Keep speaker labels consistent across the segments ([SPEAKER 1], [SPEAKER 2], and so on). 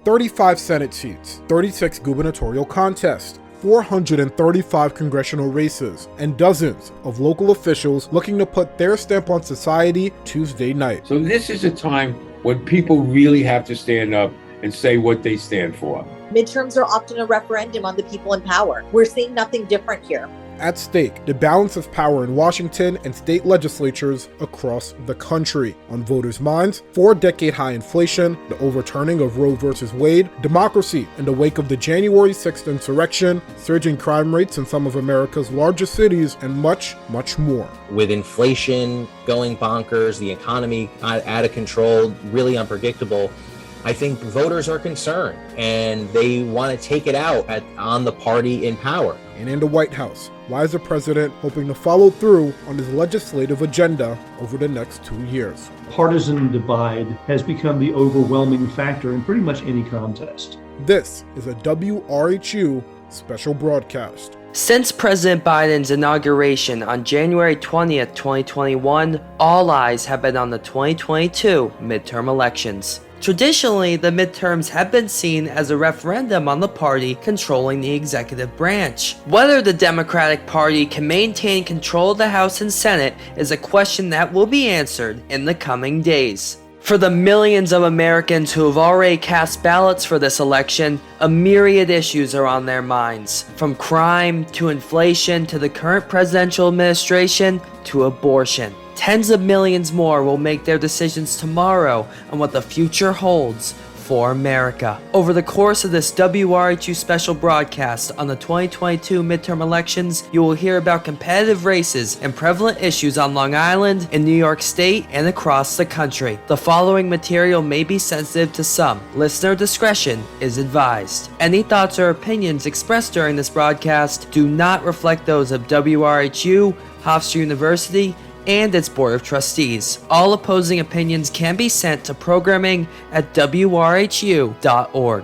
[SPEAKER 1] 35 Senate seats, 36 gubernatorial contests, 435 congressional races, and dozens of local officials looking to put their stamp on society Tuesday night.
[SPEAKER 2] So this is a time when people really have to stand up and say what they stand for.
[SPEAKER 3] Midterms are often a referendum on the people in power. We're seeing nothing different here.
[SPEAKER 1] At stake, the balance of power in Washington and state legislatures across the country. On voters' minds, 4-decade-high inflation, the overturning of Roe v. Wade, democracy in the wake of the January 6th insurrection, surging crime rates in some of America's largest cities, and much, much more.
[SPEAKER 4] With inflation going bonkers, the economy out of control, really unpredictable, I think voters are concerned and they want to take it out on the party in power.
[SPEAKER 1] And in the White House, why is the president hoping to follow through on his legislative agenda over the next 2 years?
[SPEAKER 5] Partisan divide has become the overwhelming factor in pretty much any contest.
[SPEAKER 1] This is a WRHU special broadcast.
[SPEAKER 6] Since President Biden's inauguration on January 20th, 2021, all eyes have been on the 2022 midterm elections. Traditionally, the midterms have been seen as a referendum on the party controlling the executive branch. Whether the Democratic Party can maintain control of the House and Senate is a question that will be answered in the coming days. For the millions of Americans who have already cast ballots for this election, a myriad issues are on their minds, from crime to inflation to the current presidential administration to abortion. Tens of millions more will make their decisions tomorrow on what the future holds for America. Over the course of this WRHU special broadcast on the 2022 midterm elections, you will hear about competitive races and prevalent issues on Long Island, in New York State, and across the country. The following material may be sensitive to some. Listener discretion is advised. Any thoughts or opinions expressed during this broadcast do not reflect those of WRHU, Hofstra University, and its Board of Trustees. All opposing opinions can be sent to programming@wrhu.org.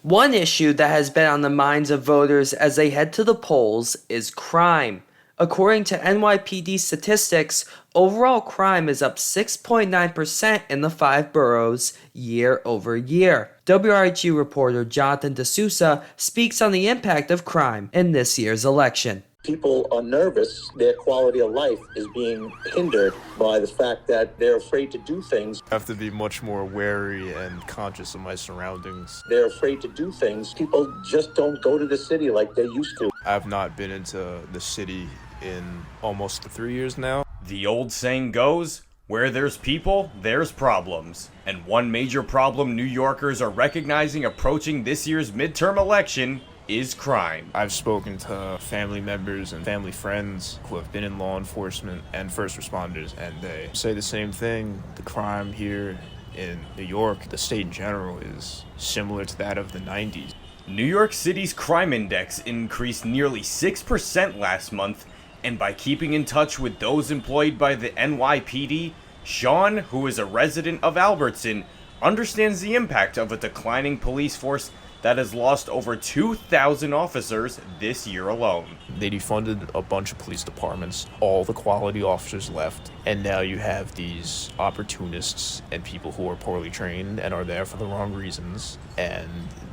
[SPEAKER 6] One issue that has been on the minds of voters as they head to the polls is crime. According to NYPD statistics, overall crime is up 6.9% in the 5 boroughs year over year. WRHU reporter Jonathan D'Souza speaks on the impact of crime in this year's election.
[SPEAKER 7] People are nervous. Their quality of life is being hindered by the fact that they're afraid to do things.
[SPEAKER 8] I have to be much more wary and conscious of my surroundings.
[SPEAKER 7] They're afraid to do things. People just don't go to the city like they used to.
[SPEAKER 8] I've not been into the city in almost 3 years now.
[SPEAKER 9] The old saying goes, where there's people, there's problems. And one major problem New Yorkers are recognizing approaching this year's midterm election is crime.
[SPEAKER 8] I've spoken to family members and family friends who have been in law enforcement and first responders, and they say the same thing. The crime here in New York, the state in general, is similar to that of the 90s.
[SPEAKER 9] New York City's crime index increased nearly 6% last month, and by keeping in touch with those employed by the NYPD, Sean, who is a resident of Albertson, understands the impact of a declining police force that has lost over 2,000 officers this year alone.
[SPEAKER 8] They defunded a bunch of police departments, all the quality officers left, and now you have these opportunists and people who are poorly trained and are there for the wrong reasons, and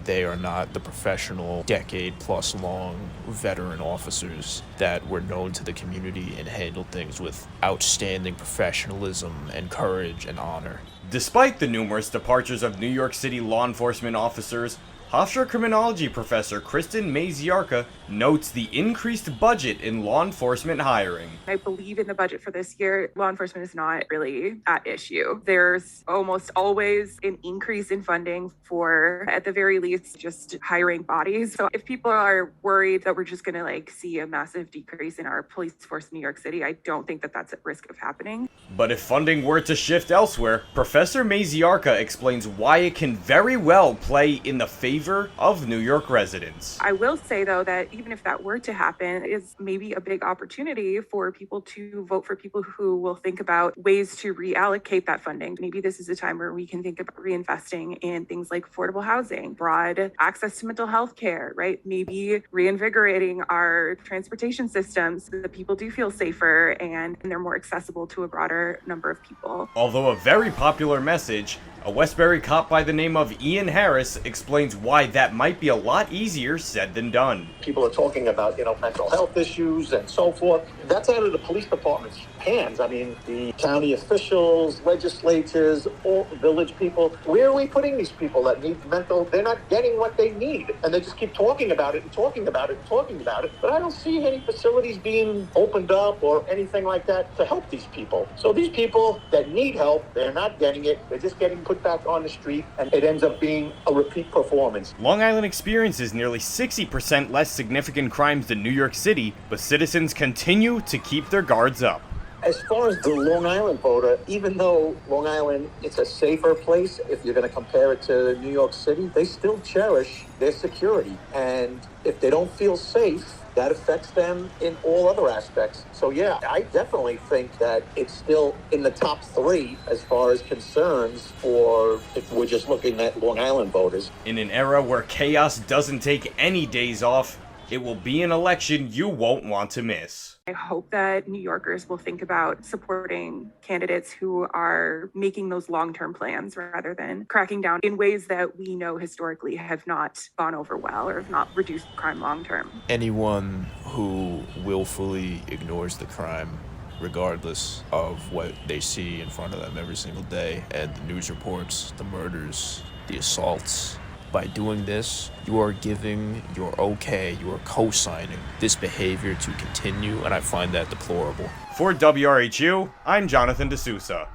[SPEAKER 8] they are not the professional, decade-plus-long veteran officers that were known to the community and handled things with outstanding professionalism and courage and honor.
[SPEAKER 9] Despite the numerous departures of New York City law enforcement officers, Hofstra criminology professor Kristen Maziarka notes the increased budget in law enforcement hiring.
[SPEAKER 10] I believe in the budget for this year, law enforcement is not really at issue. There's almost always an increase in funding for, at the very least, just hiring bodies. So if people are worried that we're just going to see a massive decrease in our police force in New York City, I don't think that that's at risk of happening.
[SPEAKER 9] But if funding were to shift elsewhere, Professor Maziarka explains why it can very well play in the favor favor of New York residents.
[SPEAKER 10] I will say, though, that even if that were to happen, it is maybe a big opportunity for people to vote for people who will think about ways to reallocate that funding. Maybe this is a time where we can think about reinvesting in things like affordable housing, broad access to mental health care, right? Maybe reinvigorating our transportation systems so that people do feel safer and they're more accessible to a broader number of people.
[SPEAKER 9] Although a very popular message, a Westbury cop by the name of Ian Harris explains why that might be a lot easier said than done.
[SPEAKER 7] People are talking about, mental health issues and so forth. That's out of the police department's hands. I mean, the county officials, legislatures, all village people, where are we putting these people that need mental? They're not getting what they need. And they just keep talking about it and talking about it and talking about it. But I don't see any facilities being opened up or anything like that to help these people. So these people that need help, they're not getting it. They're just getting put back on the street, and it ends up being a repeat performance.
[SPEAKER 9] Long Island experiences nearly 60% less significant crimes than New York City, but citizens continue to keep their guards up.
[SPEAKER 7] As far as the Long Island voter, even though Long Island, it's a safer place, if you're going to compare it to New York City, they still cherish their security. And if they don't feel safe, that affects them in all other aspects. So yeah, I definitely think that it's still in the top 3 as far as concerns for if we're just looking at Long Island voters.
[SPEAKER 9] In an era where chaos doesn't take any days off, it will be an election you won't want to miss.
[SPEAKER 10] I hope that New Yorkers will think about supporting candidates who are making those long-term plans rather than cracking down in ways that we know historically have not gone over well or have not reduced crime long-term.
[SPEAKER 8] Anyone who willfully ignores the crime, regardless of what they see in front of them every single day, and the news reports, the murders, the assaults, by doing this, you are giving your okay, you are co-signing this behavior to continue, and I find that deplorable.
[SPEAKER 9] For WRHU, I'm Jonathan D'Souza.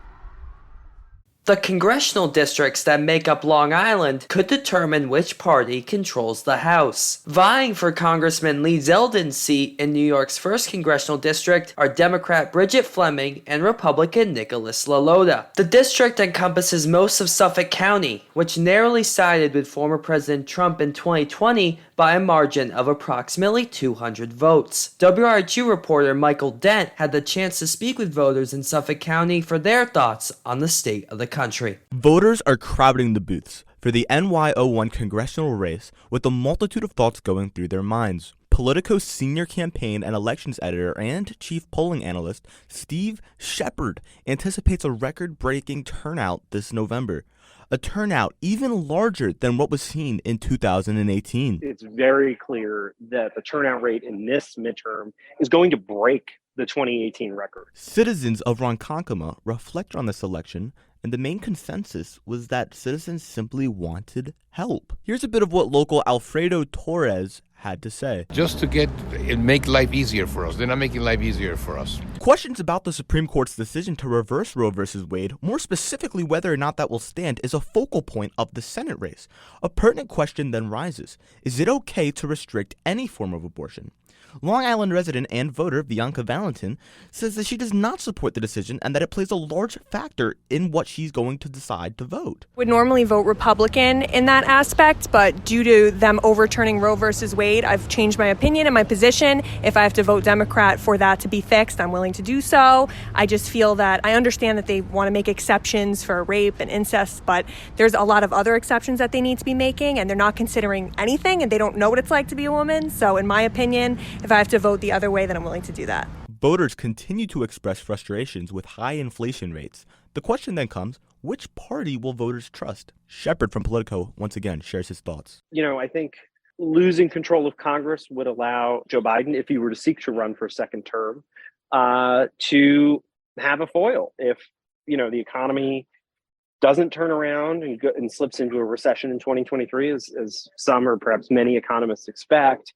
[SPEAKER 6] The congressional districts that make up Long Island could determine which party controls the House. Vying for Congressman Lee Zeldin's seat in New York's 1st Congressional District are Democrat Bridget Fleming and Republican Nicholas LaLota. The district encompasses most of Suffolk County, which narrowly sided with former President Trump in 2020 by a margin of approximately 200 votes. WRHU reporter Michael Dent had the chance to speak with voters in Suffolk County for their thoughts on the state of the country.
[SPEAKER 11] Voters are crowding the booths for the NY01 congressional race with a multitude of thoughts going through their minds. Politico's senior campaign and elections editor and chief polling analyst Steve Shepard anticipates a record-breaking turnout this November. A turnout even larger than what was seen in 2018.
[SPEAKER 12] It's very clear that the turnout rate in this midterm is going to break the 2018 record.
[SPEAKER 11] Citizens of Ronkonkoma reflect on this election, and the main consensus was that citizens simply wanted help. Here's a bit of what local Alfredo Torres had to say.
[SPEAKER 13] Just to make life easier for us. They're not making life easier for us.
[SPEAKER 11] Questions about the Supreme Court's decision to reverse Roe v. Wade, more specifically whether or not that will stand, is a focal point of the Senate race. A pertinent question then rises. Is it okay to restrict any form of abortion? Long Island resident and voter Bianca Valentin says that she does not support the decision and that it plays a large factor in what she's going to decide to vote.
[SPEAKER 14] Would normally vote Republican in that aspect, but due to them overturning Roe versus Wade, I've changed my opinion and my position. If I have to vote Democrat for that to be fixed, I'm willing to do so. I just feel that I understand that they want to make exceptions for rape and incest, but there's a lot of other exceptions that they need to be making, and they're not considering anything, and they don't know what it's like to be a woman. So in my opinion, if I have to vote the other way, then I'm willing to do that.
[SPEAKER 11] Voters continue to express frustrations with high inflation rates. The question then comes, which party will voters trust? Shepard from Politico once again shares his thoughts.
[SPEAKER 12] I think losing control of Congress would allow Joe Biden, if he were to seek to run for a second term, to have a foil. If, the economy doesn't turn around and slips into a recession in 2023, as some or perhaps many economists expect,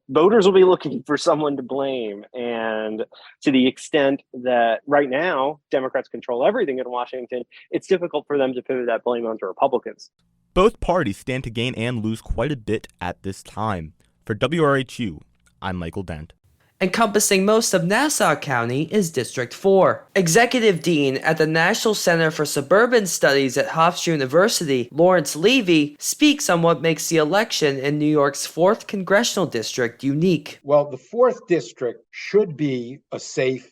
[SPEAKER 12] voters will be looking for someone to blame. And to the extent that right now Democrats control everything in Washington, it's difficult for them to pivot that blame onto Republicans.
[SPEAKER 11] Both parties stand to gain and lose quite a bit at this time. For WRHU, I'm Michael Dent.
[SPEAKER 6] Encompassing most of Nassau County is District 4. Executive Dean at the National Center for Suburban Studies at Hofstra University, Lawrence Levy, speaks on what makes the election in New York's 4th Congressional District unique.
[SPEAKER 15] Well, the 4th District should be a safe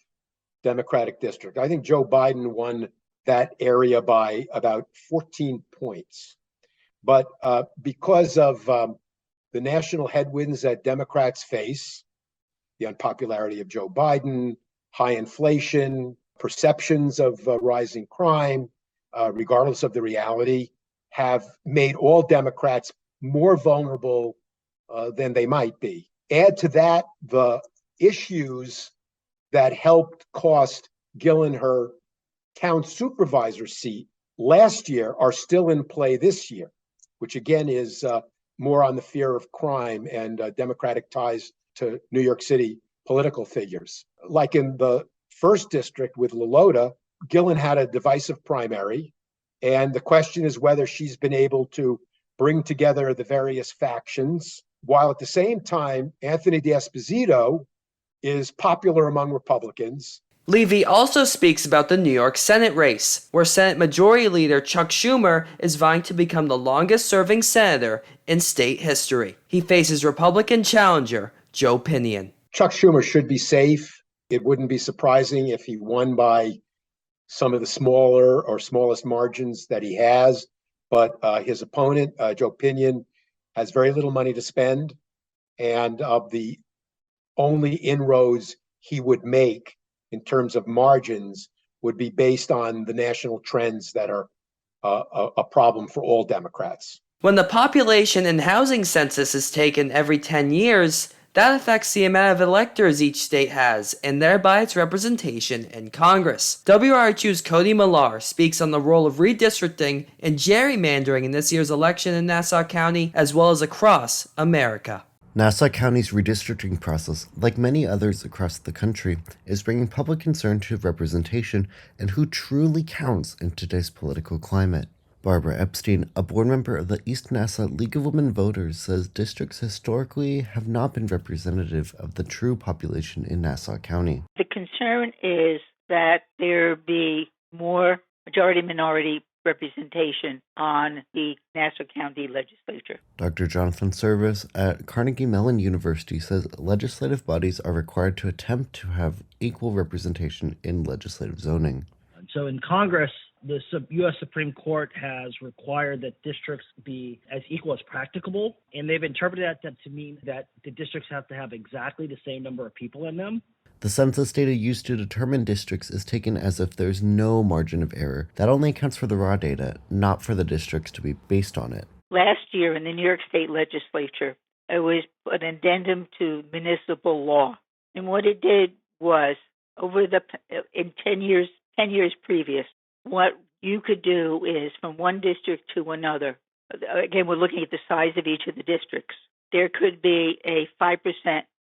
[SPEAKER 15] Democratic district. I think Joe Biden won that area by about 14 points. But because of the national headwinds that Democrats face, the unpopularity of Joe Biden, high inflation, perceptions of rising crime, regardless of the reality, have made all Democrats more vulnerable than they might be. Add to that the issues that helped cost Gillen her town supervisor seat last year are still in play this year, which again is more on the fear of crime and Democratic ties to New York City political figures. Like in the 1st District with Lolota, Gillen had a divisive primary, and the question is whether she's been able to bring together the various factions, while at the same time, Anthony D'Esposito is popular among Republicans.
[SPEAKER 6] Levy also speaks about the New York Senate race, where Senate Majority Leader Chuck Schumer is vying to become the longest-serving senator in state history. He faces Republican challenger Joe Pinion.
[SPEAKER 15] Chuck Schumer should be safe. It wouldn't be surprising if he won by some of the smaller or smallest margins that he has, but his opponent, Joe Pinion, has very little money to spend, and of the only inroads he would make in terms of margins would be based on the national trends that are a problem for all Democrats.
[SPEAKER 6] When the population and housing census is taken every 10 years, that affects the amount of electors each state has, and thereby its representation in Congress. WRHU's Cody Millar speaks on the role of redistricting and gerrymandering in this year's election in Nassau County, as well as across America.
[SPEAKER 16] Nassau County's redistricting process, like many others across the country, is bringing public concern to representation and who truly counts in today's political climate. Barbara Epstein, a board member of the East Nassau League of Women Voters, says districts historically have not been representative of the true population in Nassau County.
[SPEAKER 17] The concern is that there be more majority-minority representation on the Nassau County legislature.
[SPEAKER 16] Dr. Jonathan Service at Carnegie Mellon University says legislative bodies are required to attempt to have equal representation in legislative zoning.
[SPEAKER 18] So in Congress, the U.S. Supreme Court has required that districts be as equal as practicable, and they've interpreted that to mean that the districts have to have exactly the same number of people in them.
[SPEAKER 16] The census data used to determine districts is taken as if there's no margin of error. That only accounts for the raw data, not for the districts to be based on it.
[SPEAKER 17] Last year in the New York State Legislature, it was an addendum to municipal law. And what it did was, in 10 years previous, what you could do is from one district to another. Again, we're looking at the size of each of the districts. There could be a 5%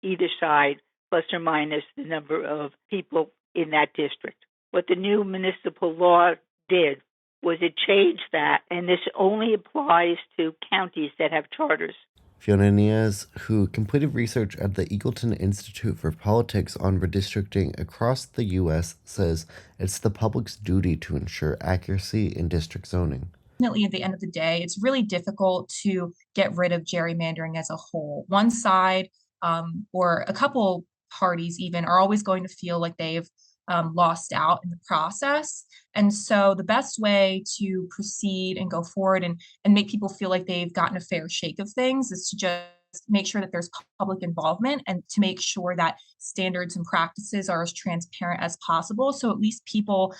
[SPEAKER 17] either side, plus or minus the number of people in that district. What the new municipal law did was it changed that, and this only applies to counties that have charters.
[SPEAKER 16] Fiona Niaz, who completed research at the Eagleton Institute for Politics on redistricting across the U.S., says it's the public's duty to ensure accuracy in district zoning.
[SPEAKER 19] Ultimately, at the end of the day, it's really difficult to get rid of gerrymandering as a whole. One side or a couple parties even are always going to feel like they've lost out in the process. And so the best way to proceed and go forward and make people feel like they've gotten a fair shake of things is to just make sure that there's public involvement and to make sure that standards and practices are as transparent as possible. So at least people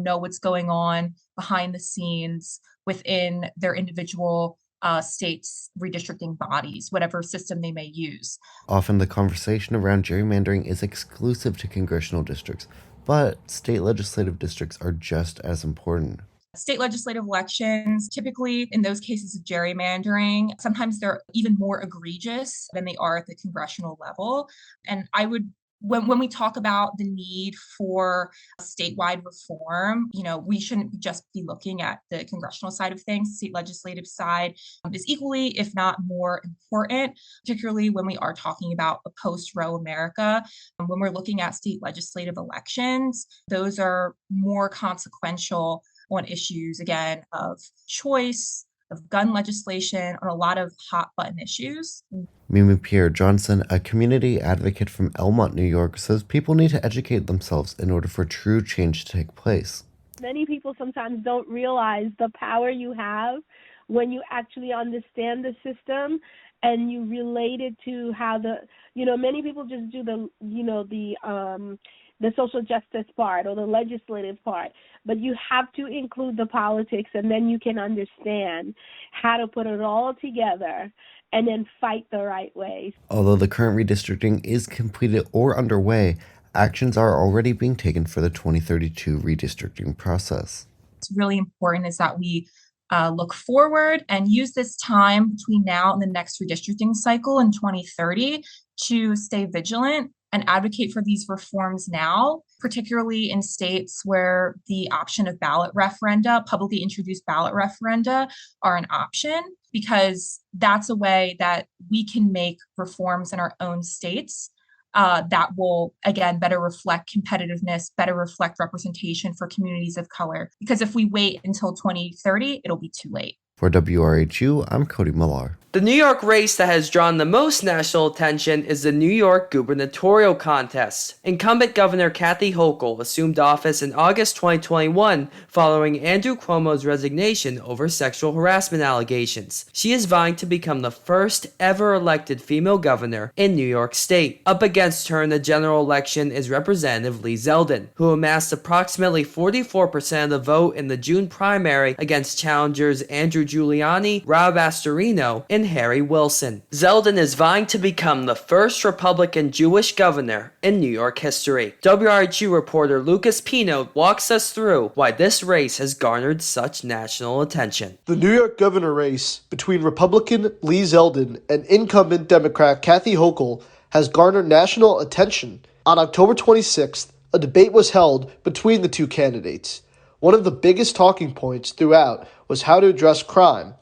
[SPEAKER 19] know what's going on behind the scenes within their individual states' redistricting bodies, whatever system they may use.
[SPEAKER 16] Often the conversation around gerrymandering is exclusive to congressional districts, but state legislative districts are just as important.
[SPEAKER 19] State legislative elections, typically in those cases of gerrymandering, sometimes they're even more egregious than they are at the congressional level. And I would when we talk about the need for statewide reform, we shouldn't just be looking at the congressional side of things. State legislative side is equally, if not more important, particularly when we are talking about a post-Roe America. When we're looking at state legislative elections, those are more consequential on issues, again, of choice, of gun legislation, on a lot of hot button issues.
[SPEAKER 16] Mimi Pierre Johnson, a community advocate from Elmont, New York, says people need to educate themselves in order for true change to take place.
[SPEAKER 20] Many people sometimes don't realize the power you have when you actually understand the system and you relate it to how many people just do the social justice part or the legislative part, but you have to include the politics, and then you can understand how to put it all together and then fight the right way.
[SPEAKER 16] Although the current redistricting is completed or underway, actions are already being taken for the 2032 redistricting process.
[SPEAKER 19] What's really important is that we look forward and use this time between now and the next redistricting cycle in 2030 to stay vigilant and advocate for these reforms now, particularly in states where the option of ballot referenda, publicly introduced ballot referenda, are an option, because that's a way that we can make reforms in our own states that will, again, better reflect competitiveness, better reflect representation for communities of color. Because if we wait until 2030, it'll be too late.
[SPEAKER 16] For WRHU, I'm Cody Millar.
[SPEAKER 6] The New York race that has drawn the most national attention is the New York Gubernatorial contest. Incumbent Governor Kathy Hochul assumed office in August 2021 following Andrew Cuomo's resignation over sexual harassment allegations. She is vying to become the first ever elected female governor in New York State. Up against her in the general election is Representative Lee Zeldin, who amassed approximately 44% of the vote in the June primary against challengers Andrew Giuliani, Rob Astorino, and Harry Wilson. Zeldin is vying to become the first Republican Jewish governor in New York history. WRHU reporter Lucas Pino walks us through why this race has garnered such national attention.
[SPEAKER 21] The New York governor race between Republican Lee Zeldin and incumbent Democrat Kathy Hochul has garnered national attention. On October 26th, a debate was held between the two candidates. One of the biggest talking points throughout was how to address crime.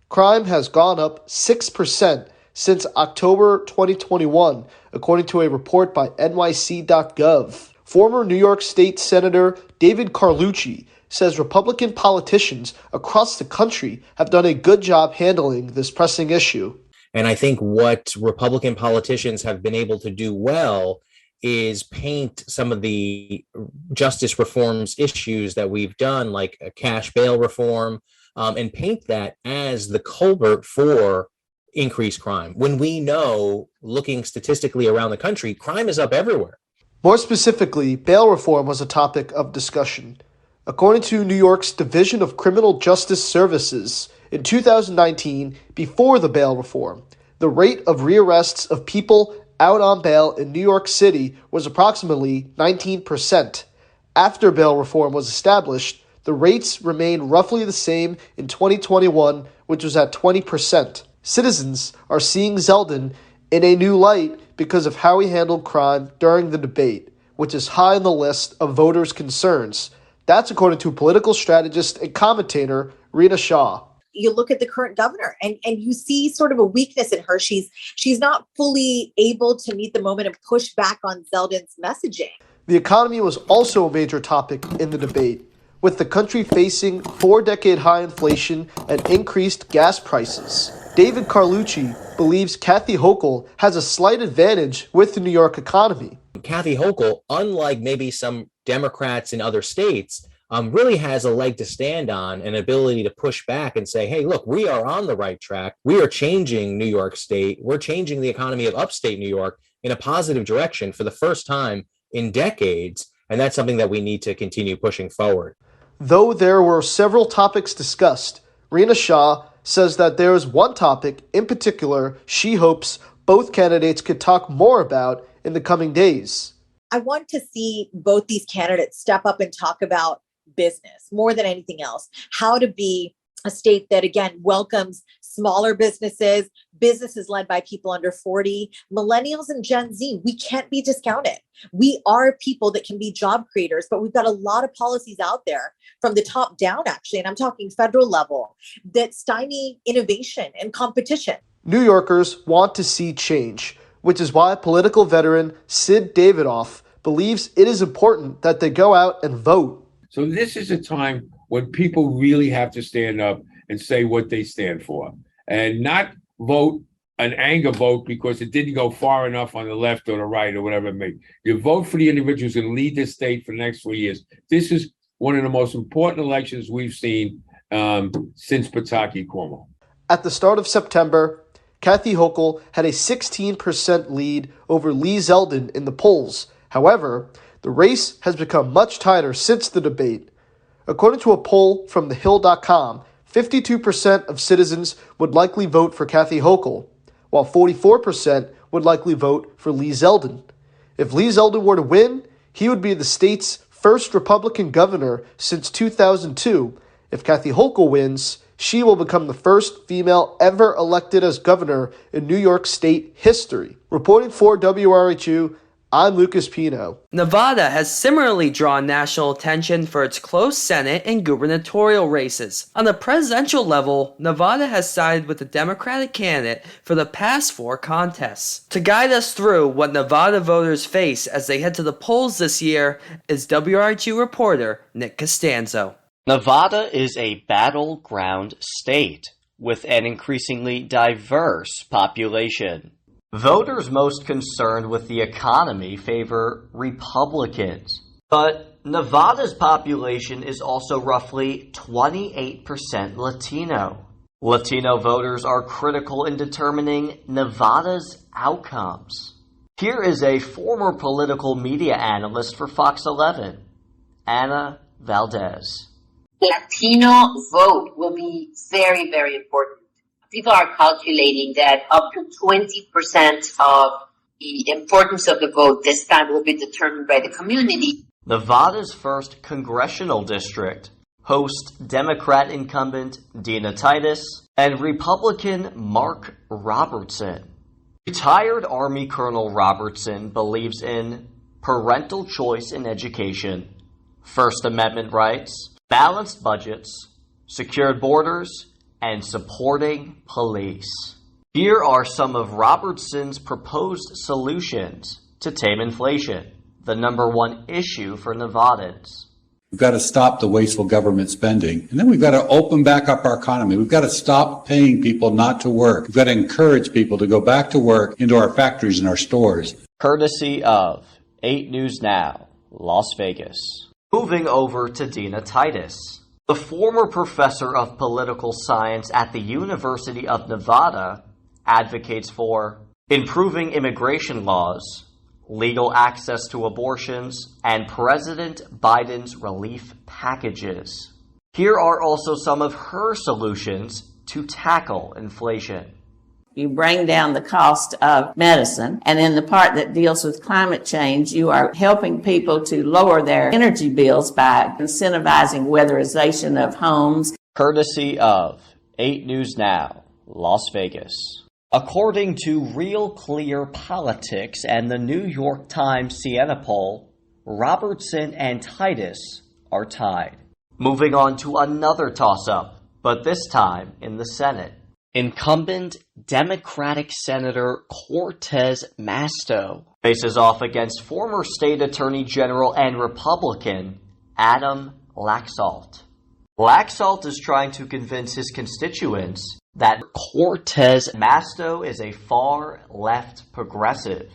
[SPEAKER 21] Crime has gone up 6% since October 2021, according to a report by nyc.gov. Former New York State Senator David Carlucci says Republican politicians across the country have done a good job handling this pressing issue.
[SPEAKER 4] And I think what Republican politicians have been able to do well is paint some of the justice reforms issues that we've done, like a cash bail reform, and paint that as the culvert for increased crime. When we know, looking statistically around the country, crime is up everywhere.
[SPEAKER 21] More specifically, bail reform was a topic of discussion. According to New York's Division of Criminal Justice Services, in 2019, before the bail reform, the rate of rearrests of people out on bail in New York City was approximately 19%. After bail reform was established, the rates remained roughly the same in 2021, which was at 20%. Citizens are seeing Zeldin in a new light because of how he handled crime during the debate, which is high on the list of voters' concerns. That's according to political strategist and commentator Rina Shah.
[SPEAKER 3] You look at the current governor and you see sort of a weakness in her. She's not fully able to meet the moment and push back on Zeldin's messaging.
[SPEAKER 21] The economy was also a major topic in the debate, with the country facing 4-decade high inflation and increased gas prices. David Carlucci believes Kathy Hochul has a slight advantage with the New York economy.
[SPEAKER 4] Kathy Hochul, unlike maybe some Democrats in other states, really has a leg to stand on, an ability to push back and say, hey, look, we are on the right track. We are changing New York State. We're changing the economy of upstate New York in a positive direction for the first time in decades. And that's something that we need to continue pushing forward.
[SPEAKER 21] Though there were several topics discussed, Rina Shah says that there is one topic in particular she hopes both candidates could talk more about in the coming days.
[SPEAKER 3] I want to see both these candidates step up and talk about business more than anything else. How to be a state that, again, welcomes smaller businesses, businesses led by people under 40, millennials and Gen Z. We can't be discounted. We are people that can be job creators, but we've got a lot of policies out there from the top down, actually, and I'm talking federal level, that stymie innovation and competition.
[SPEAKER 21] New Yorkers want to see change, which is why political veteran Sid Davidoff believes it is important that they go out and vote.
[SPEAKER 2] So this is a time when people really have to stand up and say what they stand for, and not vote an anger vote because it didn't go far enough on the left or the right or whatever it may be. You vote for the individual who's going to lead this state for the next 4 years. This is one of the most important elections we've seen since Pataki Cuomo.
[SPEAKER 21] At the start of September, Kathy Hochul had a 16% lead over Lee Zeldin in the polls. However, the race has become much tighter since the debate. According to a poll from thehill.com, 52% of citizens would likely vote for Kathy Hochul, while 44% would likely vote for Lee Zeldin. If Lee Zeldin were to win, he would be the state's first Republican governor since 2002. If Kathy Hochul wins, she will become the first female ever elected as governor in New York State history. Reporting for WRHU, I'm Lucas Pino.
[SPEAKER 6] Nevada has similarly drawn national attention for its close Senate and gubernatorial races. On the presidential level, Nevada has sided with the Democratic candidate for the past 4 contests. To guide us through what Nevada voters face as they head to the polls this year is WRHU reporter Nick Costanzo.
[SPEAKER 22] Nevada is a battleground state with an increasingly diverse population. Voters most concerned with the economy favor Republicans, but Nevada's population is also roughly 28% Latino. Latino voters are critical in determining Nevada's outcomes. Here is a former political media analyst for Fox 11, Ana Valdez.
[SPEAKER 23] Latino vote will be very, very important. People are calculating that up to 20% of the importance of the vote this time will be determined by the community.
[SPEAKER 22] Nevada's first congressional district hosts Democrat incumbent Dina Titus and Republican Mark Robertson. Retired Army Colonel Robertson believes in parental choice in education, First Amendment rights, balanced budgets, secured borders, and supporting police. Here are some of Robertson's proposed solutions to tame inflation, the #1 issue for Nevadans.
[SPEAKER 24] We've got to stop the wasteful government spending, and then we've got to open back up our economy. We've got to stop paying people not to work. We've got to encourage people to go back to work into our factories and our stores.
[SPEAKER 22] Courtesy of 8 News Now, Las Vegas. Moving over to Dina Titus. The former professor of political science at the University of Nevada advocates for improving immigration laws, legal access to abortions, and President Biden's relief packages. Here are also some of her solutions to tackle inflation.
[SPEAKER 25] You bring down the cost of medicine, and in the part that deals with climate change, you are helping people to lower their energy bills by incentivizing weatherization of homes.
[SPEAKER 22] Courtesy of 8 News Now, Las Vegas. According to Real Clear Politics and the New York Times Siena poll, Robertson and Titus are tied. Moving on to another toss-up, but this time in the Senate. Incumbent Democratic Senator Cortez Masto faces off against former State Attorney General and Republican Adam Laxalt. Laxalt is trying to convince his constituents that Cortez Masto is a far-left progressive.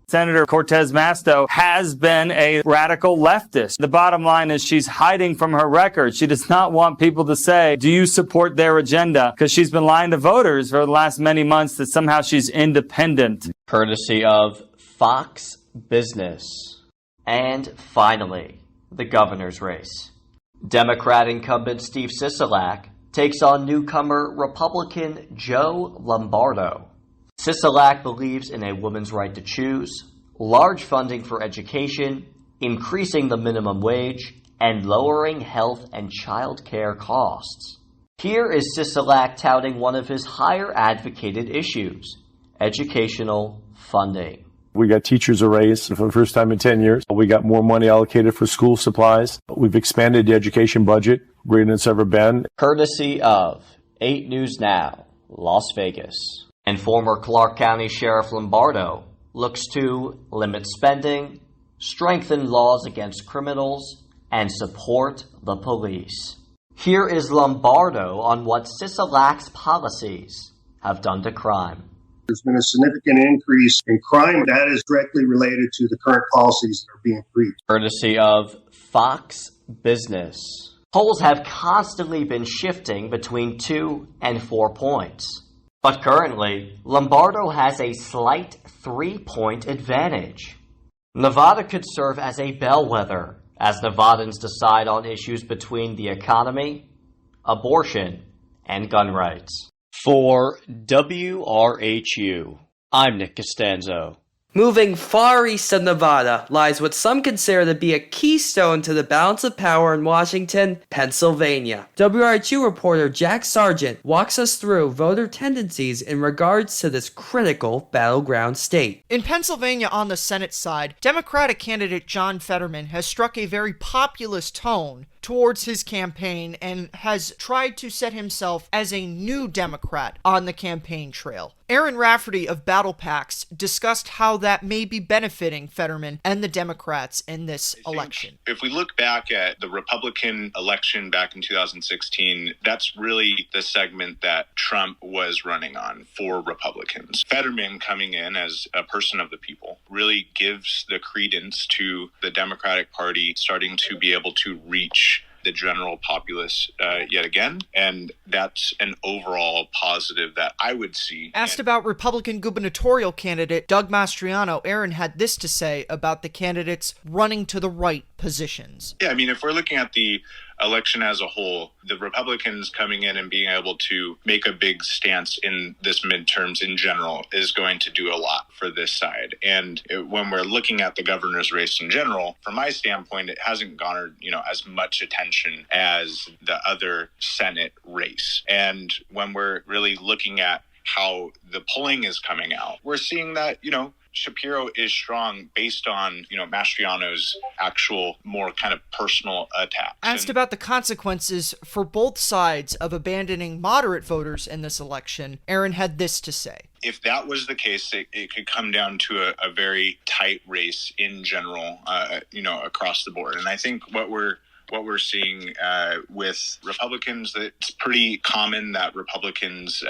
[SPEAKER 26] Senator Cortez Masto has been a radical leftist. The bottom line is she's hiding from her record. She does not want people to say, do you support their agenda? Because she's been lying to voters for the last many months that somehow she's independent.
[SPEAKER 22] Courtesy of Fox Business. And finally, the governor's race. Democrat incumbent Steve Sisolak takes on newcomer Republican Joe Lombardo. Sisolak believes in a woman's right to choose, large funding for education, increasing the minimum wage, and lowering health and child care costs. Here is Sisolak touting one of his higher advocated issues, educational funding.
[SPEAKER 1] We got teachers a raise for the first time in 10 years. We got more money allocated for school supplies. We've expanded the education budget greater than it's ever been.
[SPEAKER 22] Courtesy of 8 News Now, Las Vegas. And former Clark County Sheriff Lombardo looks to limit spending, strengthen laws against criminals, and support the police. Here is Lombardo on what Sisolak's policies have done to crime.
[SPEAKER 5] There's been a significant increase in crime that is directly related to the current policies that are being preached.
[SPEAKER 22] Courtesy of Fox Business. Polls have constantly been shifting between 2 and 4 points. But currently, Lombardo has a slight 3-point advantage. Nevada could serve as a bellwether as Nevadans decide on issues between the economy, abortion, and gun rights. For WRHU, I'm Nick Costanzo.
[SPEAKER 6] Moving far east of Nevada lies what some consider to be a keystone to the balance of power in Washington, Pennsylvania. WRHU reporter Jack Sargent walks us through voter tendencies in regards to this critical battleground state.
[SPEAKER 21] In Pennsylvania on the Senate side, Democratic candidate John Fetterman has struck a very populist tone towards his campaign and has tried to set himself as a new Democrat on the campaign trail. Aaron Rafferty of Battle Pax discussed how that may be benefiting Fetterman and the Democrats in this election.
[SPEAKER 7] If we look back at the Republican election back in 2016, that's really the segment that Trump was running on for Republicans. Fetterman coming in as a person of the people really gives the credence to the Democratic Party starting to be able to reach the general populace yet again, and that's an overall positive that I would see.
[SPEAKER 21] Asked about Republican gubernatorial candidate Doug Mastriano, Aaron had this to say about the candidates running to the right positions.
[SPEAKER 7] Yeah, I mean, if we're looking at the election as a whole, the Republicans coming in and being able to make a big stance in this midterms in general is going to do a lot for this side. And when we're looking at the governor's race in general, from my standpoint, it hasn't garnered, as much attention as the other Senate race. And when we're really looking at how the polling is coming out, we're seeing that, Shapiro is strong based on, Mastriano's actual more kind of personal attacks.
[SPEAKER 21] Asked about the consequences for both sides of abandoning moderate voters in this election, Aaron had this to say.
[SPEAKER 7] If that was the case, it could come down to a very tight race in general, across the board. And I think what we're seeing with Republicans, that it's pretty common that Republicans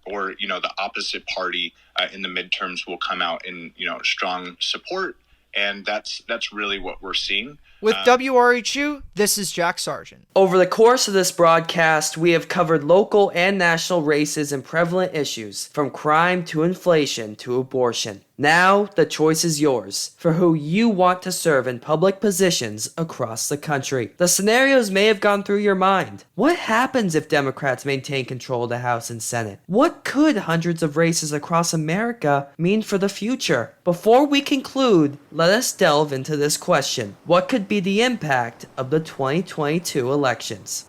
[SPEAKER 7] or the opposite party in the midterms will come out in strong support, and that's really what we're seeing.
[SPEAKER 21] With WRHU, this is Jack Sargent.
[SPEAKER 6] Over the course of this broadcast, we have covered local and national races and prevalent issues, from crime to inflation to abortion. Now, the choice is yours for who you want to serve in public positions across the country. The scenarios may have gone through your mind. What happens if Democrats maintain control of the House and Senate? What could hundreds of races across America mean for the future? Before we conclude, let us delve into this question. What could be the impact of the 2022 elections?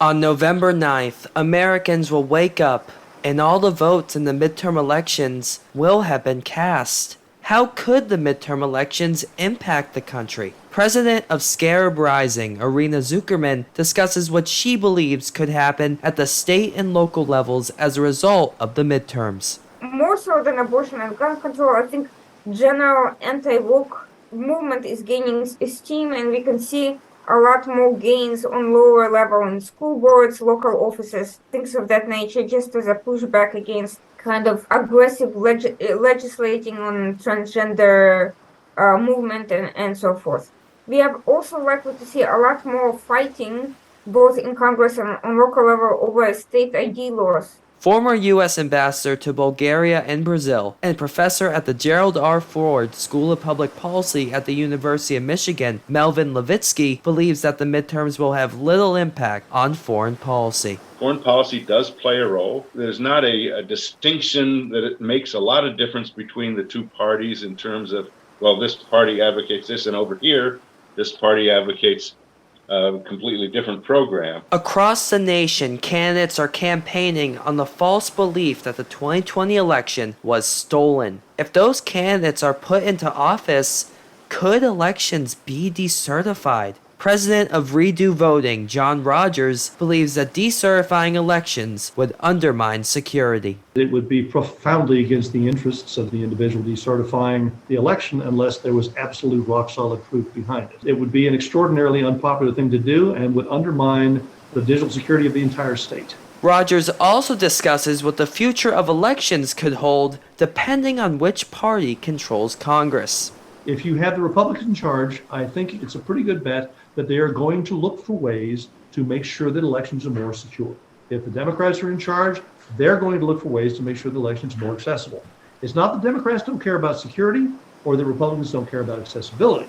[SPEAKER 6] On November 9th, Americans will wake up and all the votes in the midterm elections will have been cast. How could the midterm elections impact the country? President of Scarab Rising, Irina Zuckerman, discusses what she believes could happen at the state and local levels as a result of the midterms.
[SPEAKER 8] More so than abortion and gun control, I think general anti-woke movement is gaining steam, and we can see a lot more gains on lower level in school boards, local offices, things of that nature, just as a pushback against kind of aggressive legislating on transgender movement and so forth. We are also likely to see a lot more fighting, both in Congress and on local level, over state ID laws.
[SPEAKER 6] Former U.S. Ambassador to Bulgaria and Brazil, and professor at the Gerald R. Ford School of Public Policy at the University of Michigan, Melvin Levitsky, believes that the midterms will have little impact on foreign policy.
[SPEAKER 9] Foreign policy does play a role. There's not a distinction that it makes a lot of difference between the two parties in terms of, well, this party advocates this, and over here, this party advocates a completely different program.
[SPEAKER 6] Across the nation, candidates are campaigning on the false belief that the 2020 election was stolen. If those candidates are put into office, could elections be decertified? President of Redo Voting, John Rogers, believes that decertifying elections would undermine security.
[SPEAKER 10] It would be profoundly against the interests of the individual decertifying the election unless there was absolute rock-solid proof behind it. It would be an extraordinarily unpopular thing to do and would undermine the digital security of the entire state.
[SPEAKER 6] Rogers also discusses what the future of elections could hold depending on which party controls Congress.
[SPEAKER 10] If you have the Republicans in charge, I think it's a pretty good bet that they are going to look for ways to make sure that elections are more secure. If the Democrats are in charge, they're going to look for ways to make sure the elections are more accessible. It's not that Democrats don't care about security or that Republicans don't care about accessibility.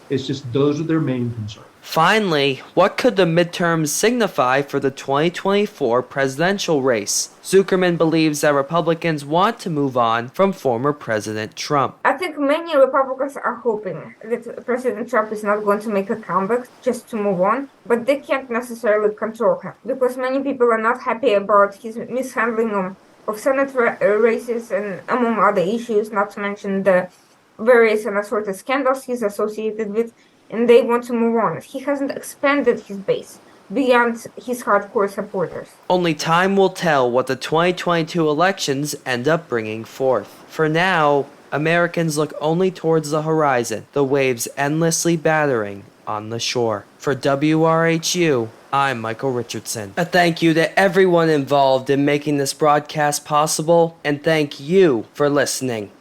[SPEAKER 10] It's just those are their main concerns.
[SPEAKER 6] Finally, what could the midterms signify for the 2024 presidential race? Zuckerman believes that Republicans want to move on from former President Trump.
[SPEAKER 8] I think many Republicans are hoping that President Trump is not going to make a comeback just to move on, but they can't necessarily control him because many people are not happy about his mishandling of Senate races and among other issues, not to mention the various and assorted scandals he's associated with, and they want to move on. He hasn't expanded his base beyond his hardcore supporters.
[SPEAKER 6] Only time will tell what the 2022 elections end up bringing forth. For now, Americans look only towards the horizon, the waves endlessly battering on the shore. For WRHU, I'm Michael Richardson. A thank you to everyone involved in making this broadcast possible, and thank you for listening.